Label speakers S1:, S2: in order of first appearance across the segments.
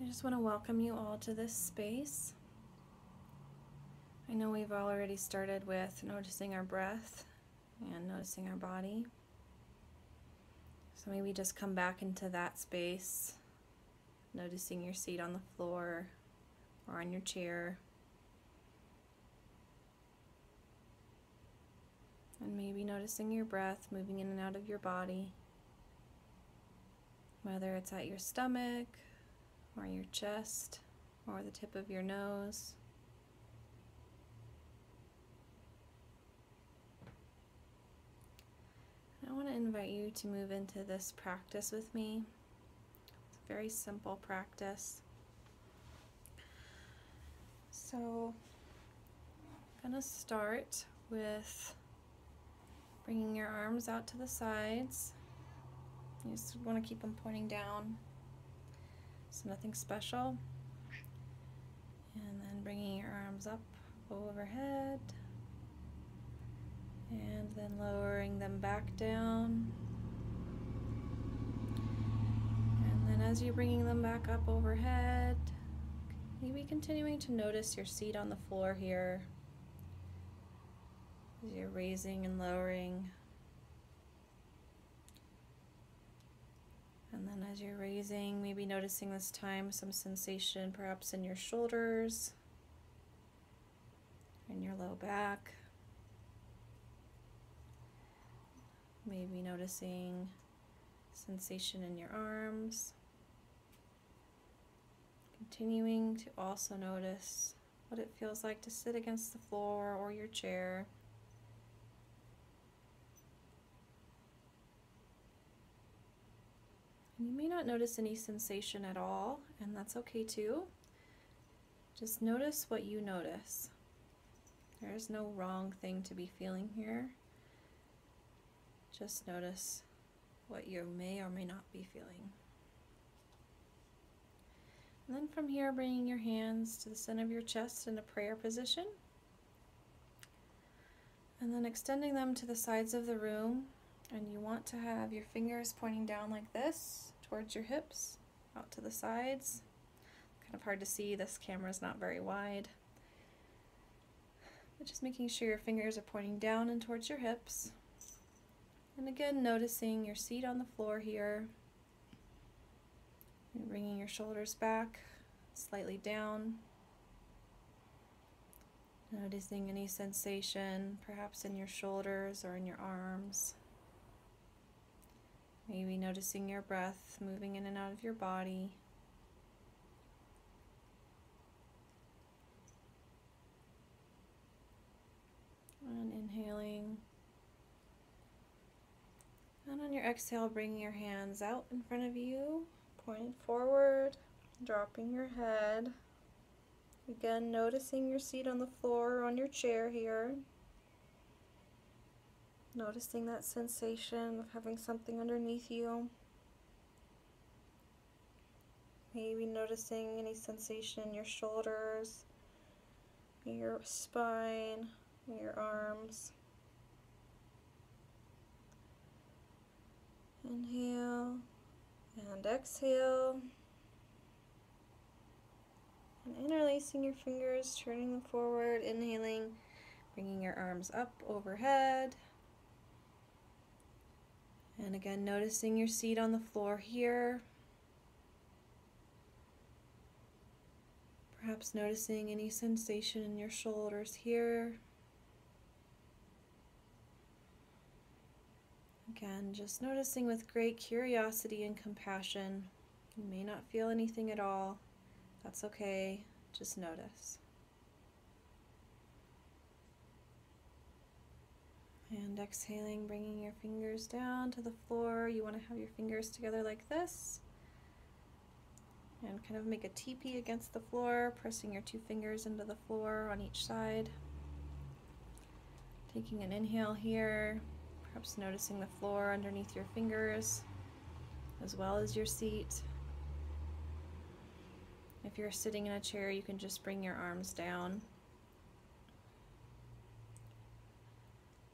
S1: I just want to welcome you all to this space. I know we've already started with noticing our breath and noticing our body. So maybe just come back into that space, noticing your seat on the floor or on your chair. And maybe noticing your breath moving in and out of your body, whether it's at your stomach or your chest or the tip of your nose. I want to invite you to move into this practice with me. It's a very simple practice. So I'm going to start with bringing your arms out to the sides. You just want to keep them pointing down. So nothing special. And then bringing your arms up overhead. And then lowering them back down. And then as you're bringing them back up overhead, maybe continuing to notice your seat on the floor here. As you're raising and lowering. And then as you're raising, maybe noticing this time some sensation perhaps in your shoulders, in your low back. Maybe noticing sensation in your arms. Continuing to also notice what it feels like to sit against the floor or your chair. And you may not notice any sensation at all, and that's okay too. Just notice what you notice. There's no wrong thing to be feeling here. Just notice what you may or may not be feeling. And then from here, bringing your hands to the center of your chest in a prayer position. And then extending them to the sides of the room. And you want to have your fingers pointing down like this, towards your hips, out to the sides. Kind of hard to see, this camera is not very wide. But just making sure your fingers are pointing down and towards your hips. And again, noticing your seat on the floor here. You're bringing your shoulders back, slightly down. Noticing any sensation, perhaps in your shoulders or in your arms. Maybe noticing your breath moving in and out of your body. And inhaling. And on your exhale, bringing your hands out in front of you, pointing forward, dropping your head. Again, noticing your seat on the floor or on your chair here. Noticing that sensation of having something underneath you. Maybe noticing any sensation in your shoulders, your spine, your arms. Inhale and exhale. And interlacing your fingers, turning them forward, inhaling, bringing your arms up overhead. And again, noticing your seat on the floor here. Perhaps noticing any sensation in your shoulders here. Again, just noticing with great curiosity and compassion. You may not feel anything at all. That's okay. Just notice. And exhaling, bringing your fingers down to the floor. You want to have your fingers together like this. And kind of make a teepee against the floor, pressing your two fingers into the floor on each side. Taking an inhale here. Perhaps noticing the floor underneath your fingers, as well as your seat. If you're sitting in a chair, you can just bring your arms down.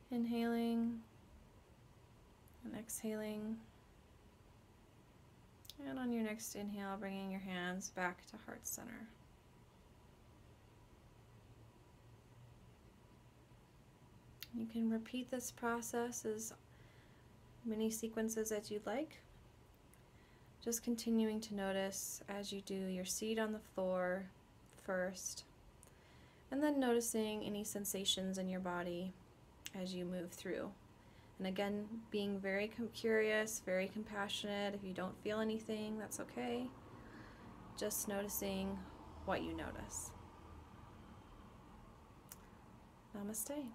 S1: Inhaling and exhaling. And on your next inhale, bringing your hands back to heart center. You can repeat this process as many sequences as you'd like. Just continuing to notice as you do your seat on the floor first, and then noticing any sensations in your body as you move through. And again, being very curious, very compassionate. If you don't feel anything, that's okay. Just noticing what you notice. Namaste.